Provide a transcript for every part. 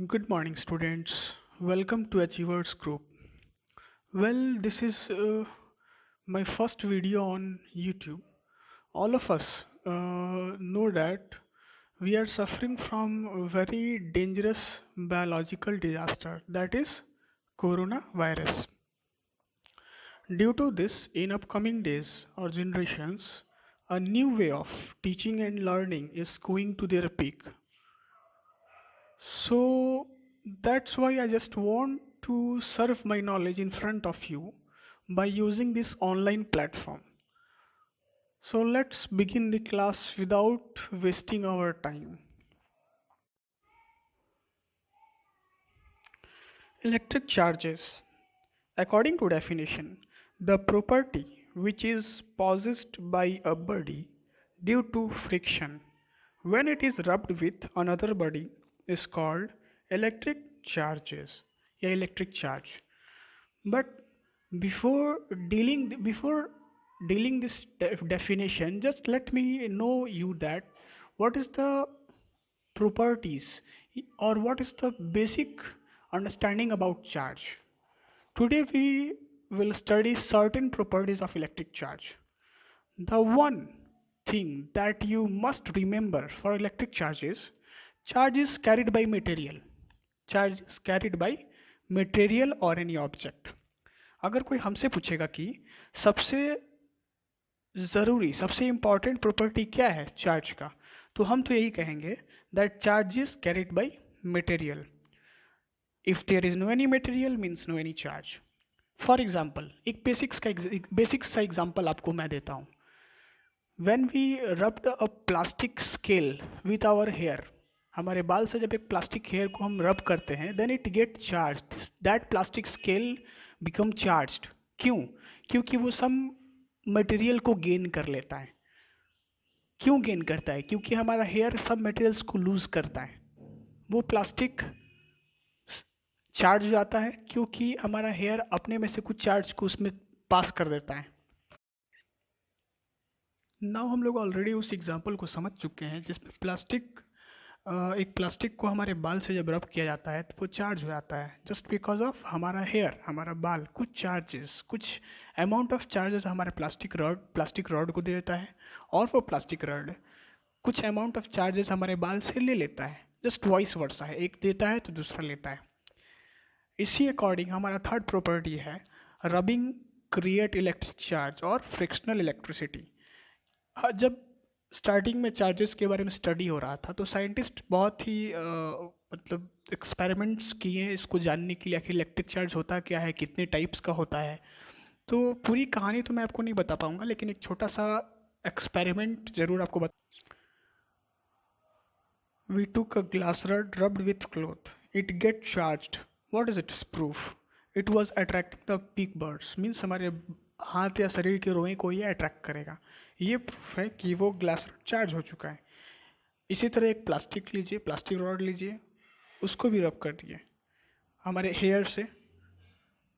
Good morning, students. Welcome to Achievers Group. Well, this is my first video on YouTube. All of us know that we are suffering from a very dangerous biological disaster, that is coronavirus. Due to this, in upcoming days or generations, a new way of teaching and learning is going to their peak. So that's why I just want to serve my knowledge in front of you by using this online platform. So let's begin the class without wasting our time. Electric charges. According to definition, the property which is possessed by a body due to friction when it is rubbed with another body is called electric charges या electric charge. But before dealing this definition, just let me know you that what is the properties or what is the basic understanding about charge. Today we will study certain properties of electric charge. The one thing that you must remember for electric charge is carried by material. Charge is carried by material or any object. अगर कोई हमसे पूछेगा कि सबसे ज़रूरी सबसे important property क्या है चार्ज का, तो हम तो यही कहेंगे that charge is carried by material. If there is no any material means no any charge. For example एक बेसिक्स सा एग्जाम्पल आपको मैं देता हूँ. When we rubbed a plastic scale with our hair, हमारे बाल से जब एक प्लास्टिक हेयर को हम रब करते हैं then it get charge. That plastic scale become charged. क्यों? क्योंकि वो सम मटेरियल को गेन कर लेता है. क्यों गेन करता है? क्योंकि हमारा हेयर सब मटेरियल्स को लूज करता है. वो प्लास्टिक चार्ज हो जाता है क्योंकि हमारा हेयर अपने में से कुछ चार्ज को उसमें पास कर देता है. नाउ हम लोग ऑलरेडी उस एग्जांपल को समझ चुके हैं जिसमें एक प्लास्टिक को हमारे बाल से जब रब किया जाता है तो वो चार्ज हो जाता है जस्ट बिकॉज ऑफ हमारा हेयर, हमारा बाल कुछ चार्जेस, कुछ अमाउंट ऑफ चार्जेस हमारे प्लास्टिक रॉड को दे देता है और वो प्लास्टिक रॉड कुछ अमाउंट ऑफ चार्जेस हमारे बाल से ले लेता है. जस्ट वॉइस वर्सा है, एक देता है तो दूसरा लेता है. इसी अकॉर्डिंग हमारा थर्ड प्रॉपर्टी है रबिंग क्रिएट इलेक्ट्रिक चार्ज और फ्रिक्शनल इलेक्ट्रिसिटी. जब स्टार्टिंग में चार्जेस के बारे में स्टडी हो रहा था तो साइंटिस्ट बहुत ही मतलब एक्सपेरिमेंट्स किए हैं इसको जानने के लिए आखिर इलेक्ट्रिक चार्ज होता क्या है, कितने टाइप्स का होता है. तो पूरी कहानी तो मैं आपको नहीं बता पाऊंगा लेकिन एक छोटा सा एक्सपेरिमेंट ज़रूर आपको बता. We took a glass rod rubbed with cloth, it get charged. What is its proof? It was attracting the pig birds. Means हमारे हाथ या शरीर के रोए को ये अट्रैक्ट करेगा. ये प्रूफ है कि वो ग्लास रड चार्ज हो चुका है. इसी तरह एक प्लास्टिक रॉड लीजिए, उसको भी रब कर दिए हमारे हेयर से.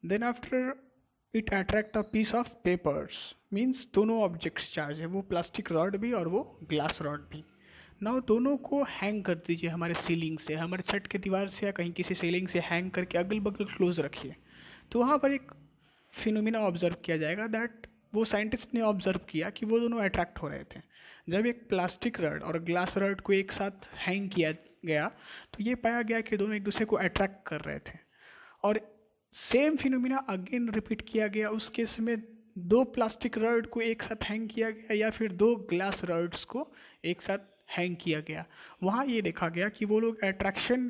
Then after it attract a piece of papers. Means दोनों ऑब्जेक्ट्स चार्ज है, वो प्लास्टिक रॉड भी और वो ग्लास रॉड भी. नाउ दोनों को हैंग कर दीजिए हमारे सीलिंग से, हमारे छत के दीवार से या कहीं किसी सीलिंग से हैंग करके अगल बगल क्लोज रखिए. तो वहाँ पर एक फिनोमिना ऑब्जर्व किया जाएगा दैट वो साइंटिस्ट ने ऑब्जर्व किया कि वो दोनों अट्रैक्ट हो रहे थे. जब एक प्लास्टिक रड और ग्लास रड को एक साथ हैंग किया गया तो ये पाया गया कि दोनों एक दूसरे को अट्रैक्ट कर रहे थे. और सेम फिनोमिना अगेन रिपीट किया गया उस केस में दो प्लास्टिक रड को एक साथ हैंग किया गया या फिर दो ग्लास रड्स को एक साथ हैंग किया गया. वहाँ ये देखा गया कि वो लोग अट्रैक्शन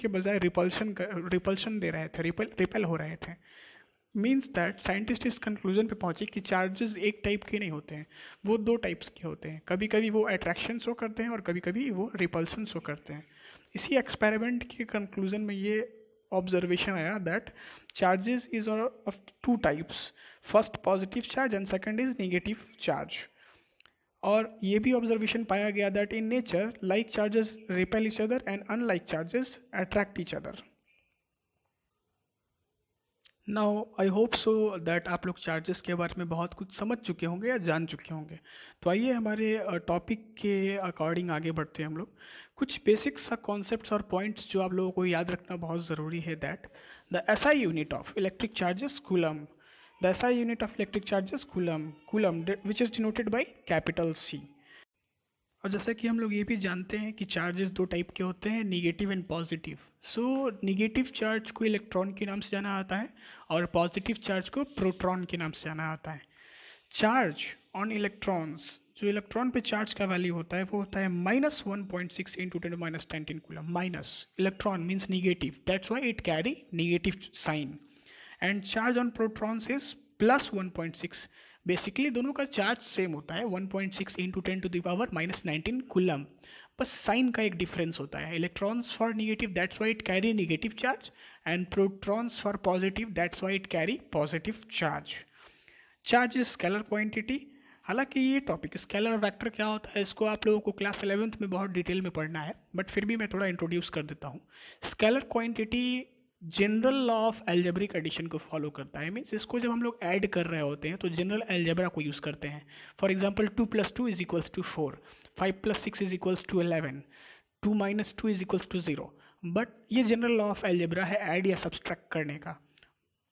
के बजाय रिपल्शन दे रहे थे, रिपेल हो रहे थे. मीन्स दैट साइंटिस्ट इस कंक्लूजन पे पहुंचे कि चार्जेस एक टाइप के नहीं होते हैं, वो दो टाइप्स के होते हैं. कभी कभी वो अट्रैक्शन शो करते हैं और कभी कभी वो रिपल्सन शो करते हैं. इसी एक्सपेरिमेंट के कंक्लूजन में ये ऑब्जर्वेशन आया that charges is of two types, first positive charge and second is negative charge. और ये भी ऑब्जर्वेशन पाया गया that in nature like charges repel each other and unlike charges attract each other. Now I hope so that आप लोग charges के बारे में बहुत कुछ समझ चुके होंगे या जान चुके होंगे। तो आइए हमारे टॉपिक के अकॉर्डिंग आगे बढ़ते हैं हम लोग। कुछ बेसिक सा कॉन्सेप्ट्स और पॉइंट्स जो आप लोगों को याद रखना बहुत ज़रूरी है। That the SI unit of electric charges coulomb, the SI unit of electric charges coulomb, coulomb which is denoted by capital C. और जैसा कि हम लोग ये भी जानते हैं कि चार्जेस दो टाइप के होते हैं, negative and positive. So negative charge को इलेक्ट्रॉन के नाम से जाना जाता है और पॉजिटिव चार्ज को प्रोटॉन के नाम से जाना जाता है। चार्ज ऑन इलेक्ट्रॉन्स, जो इलेक्ट्रॉन पे चार्ज का वैल्यू होता है वो होता है -1.6 into 10⁻¹⁰ coulomb. Minus electron means negative, that's why it carry negative sign. And charge on protons is +1.6। Basically दोनों का चार्ज सेम होता है 1.6 इंटू 10⁻19 कूलम, बस साइन का एक डिफरेंस होता है। Electrons for negative that's why it carry negative charge and protons for positive that's why it carry positive charge. Charge is scalar quantity. हालांकि ये टॉपिक स्केलर वेक्टर क्या होता है इसको आप लोगों को क्लास 11th में बहुत डिटेल में पढ़ना है, बट फिर भी मैं थोड़ा इंट्रोड्यूस कर देता हूँ। Scalar quantity general law of algebraic addition को फॉलो करता है। मीन्स इसको जब हम लोग ऐड कर रहे होते हैं तो जनरल एल्जेब्रा को यूज़ करते हैं। For example 2+2 is equals to 4, 5+6 is equals to 11, 2 - 2 is equals to 0। But ये जनरल लॉ ऑफ एल्जेब्रा है ऐड या सब्सट्रैक्ट करने का।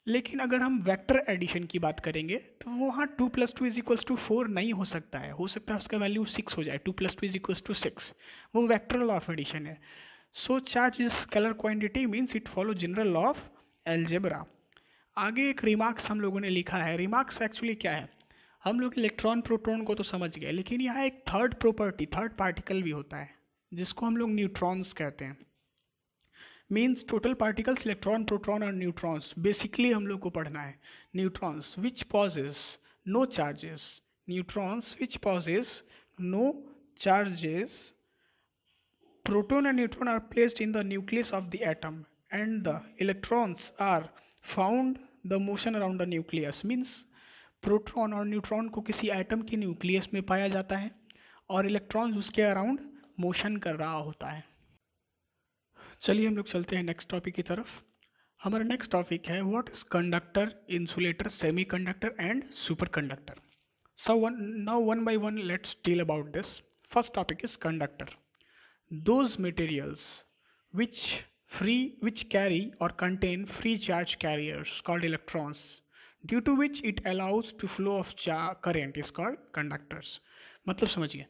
लेकिन अगर हम वेक्टर एडिशन की बात करेंगे तो वहाँ 2+2 इज इक्वल्स टू 4 नहीं हो सकता है, हो सकता है उसका वैल्यू 6 हो जाए, 2+2 इज इक्वल्स टू 6। वो वेक्टर लॉ ऑफ एडिशन है। So charge is scalar quantity means it follow general law of algebra. आगे एक रिमार्क्स हम लोगों ने लिखा है। रिमार्क्स एक्चुअली क्या है, हम लोग इलेक्ट्रॉन प्रोटॉन को तो समझ गए, लेकिन यहाँ एक थर्ड प्रॉपर्टी, थर्ड पार्टिकल भी होता है जिसको हम लोग न्यूट्रॉन्स कहते हैं। Means total particles electron proton और न्यूट्रॉन्स बेसिकली हम लोग को पढ़ना है। Neutrons which possess no charges, neutrons which possess no charges, proton and neutron are placed in the nucleus of the atom and the electrons are found the motion around the nucleus। means proton और neutron को किसी atom के nucleus में पाया जाता है और electrons उसके अराउंड मोशन कर रहा होता है। चलिए हम लोग चलते हैं नेक्स्ट टॉपिक की तरफ। हमारा नेक्स्ट टॉपिक है what is conductor, insulator, semi conductor and super conductor. So now one by one let's deal about this. First topic is conductor. Those materials which which carry or contain free charge carriers called electrons, due to which it allows to flow of current is called conductors। मतलब समझिए,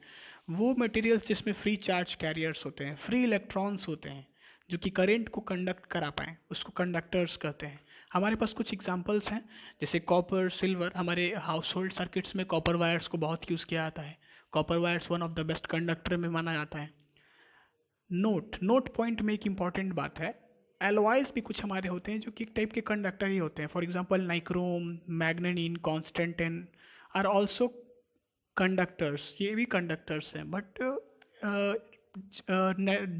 वो materials जिसमें free charge carriers होते हैं, free electrons होते हैं जो कि करंट को कंडक्ट करा पाएँ, उसको कंडक्टर्स कहते हैं। हमारे पास कुछ एग्जांपल्स हैं जैसे कॉपर, सिल्वर। हमारे हाउस होल्ड सर्किट्स में कॉपर वायर्स को बहुत यूज़ किया जाता है। Copper wires one of the best conductor में माना जाता है। नोट पॉइंट में एक इंपॉर्टेंट बात है, एलॉयज भी कुछ हमारे होते हैं जो कि एक टाइप के कंडक्टर ही होते हैं। For example nichrome, manganin, constantan are also conductors. ये भी कंडक्टर्स हैं, बट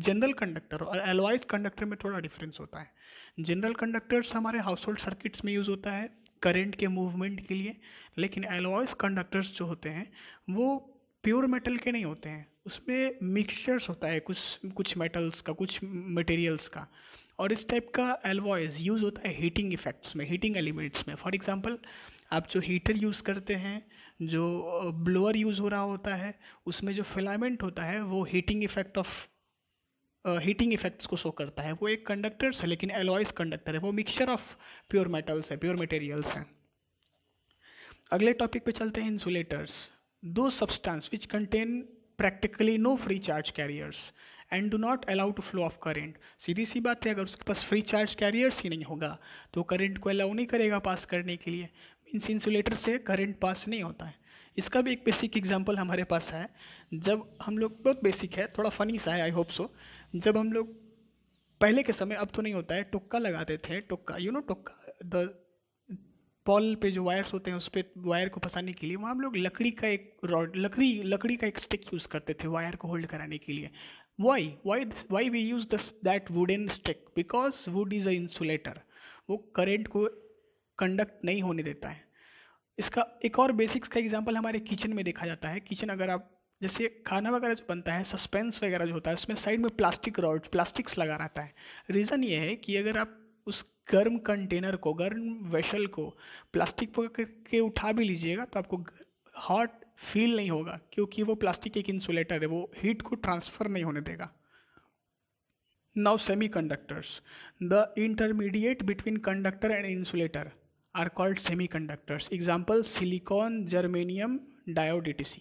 जनरल कंडक्टर और एलॉयज कंडक्टर में थोड़ा डिफरेंस होता है। जनरल कंडक्टर्स हमारे हाउस होल्ड सर्किट्स में यूज़ होता है करंट के मूवमेंट के लिए, लेकिन एलॉयज कंडक्टर्स जो होते हैं वो प्योर मेटल के नहीं होते हैं, उसमें मिक्सचर्स होता है कुछ मेटल्स का, कुछ मटेरियल्स का। और इस टाइप का एलॉयज यूज़ होता है हीटिंग इफेक्ट्स में, हीटिंग एलिमेंट्स में। फॉर एग्जांपल आप जो हीटर यूज़ करते हैं, जो ब्लोअर यूज़ हो रहा होता है, उसमें जो फिलामेंट होता है वो हीटिंग इफेक्ट्स को शो करता है। वो एक कंडक्टर्स है लेकिन एलॉयज कंडक्टर है, वो मिक्सचर ऑफ प्योर मेटल्स है, प्योर मटेरियल्स हैं। अगले टॉपिक पे चलते हैं, insulators. The substance which contain practically no free charge carriers and do not allow to flow of current. सीधी सी बात है, अगर उसके पास फ्री चार्ज कैरियर्स ही नहीं होगा तो करंट को अलाउ नहीं करेगा पास करने के लिए। मीन्स इंसुलेटर से करंट पास नहीं होता है। इसका भी एक बेसिक एग्जांपल हमारे पास है। जब हम लोग, बहुत बेसिक है, थोड़ा फनी सा है, आई होप सो। जब हम लोग पहले के समय, अब तो नहीं होता है, टुक्का लगाते थे, टुक्का, टुक्का, द पॉल पे जो वायर्स होते हैं उस पर वायर को फंसाने के लिए वहाँ हम लोग लकड़ी का एक रॉड, लकड़ी का एक स्टिक यूज़ करते थे वायर को होल्ड कराने के लिए। वाई वी यूज दस that wooden stick, because would is a insulator. वो करेंट को कंडक्ट नहीं होने देता है। इसका एक और बेसिक्स का एग्जांपल हमारे किचन में देखा जाता है। किचन, अगर आप जैसे खाना वगैरह जो बनता है, सस्पेंस वगैरह जो होता है, उसमें साइड में प्लास्टिक रॉड, प्लास्टिक्स लगा रहता है। रीज़न ये है कि अगर आप उस गर्म कंटेनर को, गर्म वेसल को प्लास्टिक पकड़ के उठा भी लीजिएगा तो आपको हॉट फील नहीं होगा, क्योंकि वो प्लास्टिक एक इंसुलेटर है, वो हीट को ट्रांसफर नहीं होने देगा। Now semiconductors. The intermediate between conductor and insulator are called semiconductors. Example silicon, germanium, diode etc.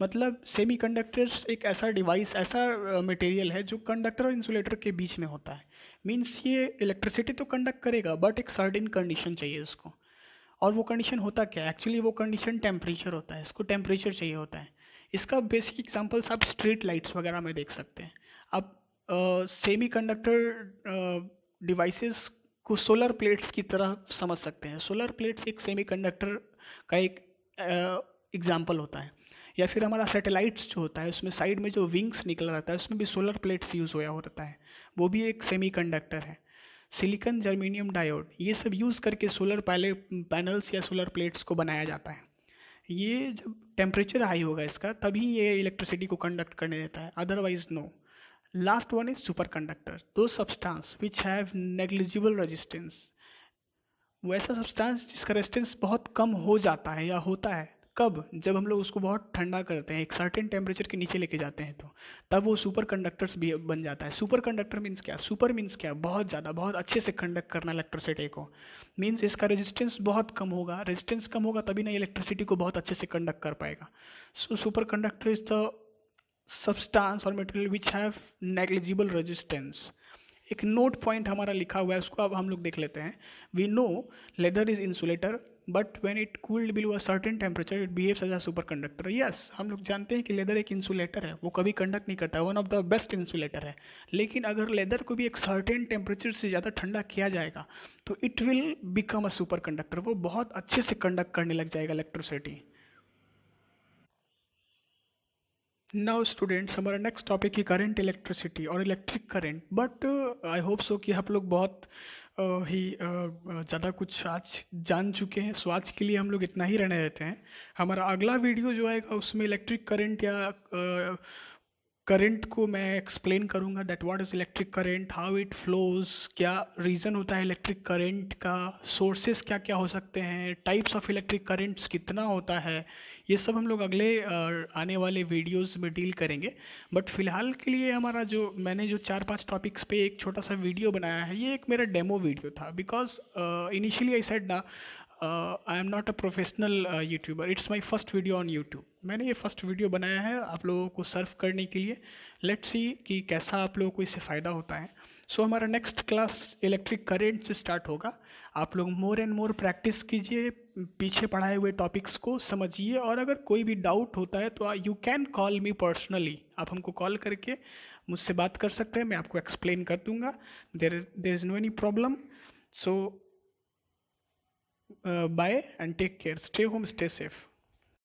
मतलब सेमीकंडक्टर्स एक ऐसा डिवाइस, ऐसा मटेरियल है जो कंडक्टर और इंसुलेटर के बीच में होता है। मीन्स ये इलेक्ट्रिसिटी तो कंडक्ट करेगा बट एक सर्टेन कंडीशन चाहिए इसको। और वो कंडीशन होता क्या है? एक्चुअली वो कंडीशन टेम्परेचर होता है, इसको टेम्परेचर चाहिए होता है। इसका बेसिक एग्जांपल्स आप स्ट्रीट लाइट्स वगैरह में देख सकते हैं। अब सेमी कंडक्टर डिवाइसेस को सोलर प्लेट्स की तरह समझ सकते हैं। सोलर प्लेट्स एक सेमी कंडक्टर का एक एग्जाम्पल होता है। या फिर हमारा सैटेलाइट्स जो होता है उसमें साइड में जो विंग्स निकल रहता है उसमें भी सोलर प्लेट्स यूज़ हुआ होता है, वो भी एक सेमी कंडक्टर है। सिलिकॉन, जर्मेनियम, डायोड, ये सब यूज़ करके सोलर पैनल्स या सोलर प्लेट्स को बनाया जाता है। ये जब टेम्परेचर हाई होगा इसका तभी ये इलेक्ट्रिसिटी को कंडक्ट करने देता है, otherwise no. Last one is superconductor, the substance which have negligible resistance. वो ऐसा सब्सटेंस जिसका रेजिस्टेंस बहुत कम हो जाता है या होता है। कब? जब हम लोग उसको बहुत ठंडा करते हैं, एक सर्टेन टेम्परेचर के नीचे लेके जाते हैं, तो तब वो सुपर कंडक्टर्स भी बन जाता है। सुपर कंडक्टर मीन्स क्या? सुपर मीन्स क्या? बहुत ज़्यादा, बहुत अच्छे से कंडक्ट करना इलेक्ट्रिसिटी को। मीन्स इसका रेजिस्टेंस बहुत कम होगा, रेजिस्टेंस कम होगा तभी ना इलेक्ट्रिसिटी को बहुत अच्छे से कंडक्ट कर पाएगा। So superconductor is the substance or material which have negligible resistance. एक नोट पॉइंट हमारा लिखा हुआ है, उसको अब हम लोग देख लेते हैं। We know leather is insulator but when it cooled below a certain temperature it behaves as a super conductor. Yes, हम लोग जानते हैं कि लेदर एक इंसुलेटर है, वो कभी कंडक्ट नहीं करता है, one of the best insulator है। लेकिन अगर लेदर को भी एक सर्टेन टेम्परेचर से ज़्यादा ठंडा किया जाएगा तो it will become a super conductor, वो बहुत अच्छे से कंडक्ट करने लग जाएगा इलेक्ट्रिसिटी। नाउ स्टूडेंट्स, हमारा नेक्स्ट टॉपिक है करंट, इलेक्ट्रिसिटी और electric current. But I hope so कि आप लोग बहुत ज़्यादा कुछ आज जान चुके हैं, सो आज के लिए हम लोग इतना ही रहने देते हैं। हमारा अगला वीडियो जो आएगा उसमें इलेक्ट्रिक करंट या करंट को मैं एक्सप्लेन करूंगा, that what is electric current, how it flows, क्या रीज़न होता है इलेक्ट्रिक करंट का, सोर्सेस क्या क्या हो सकते हैं, टाइप्स ऑफ इलेक्ट्रिक करंट्स कितना होता है। ये सब हम लोग अगले आने वाले वीडियोस में डील करेंगे। बट फिलहाल के लिए हमारा जो मैंने जो 4-5 टॉपिक्स पे एक छोटा सा वीडियो बनाया है, ये एक मेरा डेमो वीडियो था। बिकॉज इनिशियली आई सेड ना, I am not a professional YouTuber, it's my first video on YouTube. मैंने ये फर्स्ट वीडियो बनाया है आप लोगों को सर्व करने के लिए। लेट्स सी कि कैसा आप लोगों को इससे फ़ायदा होता है। सो हमारा नेक्स्ट क्लास इलेक्ट्रिक करेंट से स्टार्ट होगा। आप लोग मोर एंड मोर प्रैक्टिस कीजिए, पीछे पढ़ाए हुए टॉपिक्स को समझिए, और अगर कोई भी डाउट होता है तो you can call me personally. आप हमको कॉल करके मुझसे बात कर सकते हैं, मैं आपको एक्सप्लेन कर दूंगा। There is no any problem. So bye and take care. Stay home, stay safe.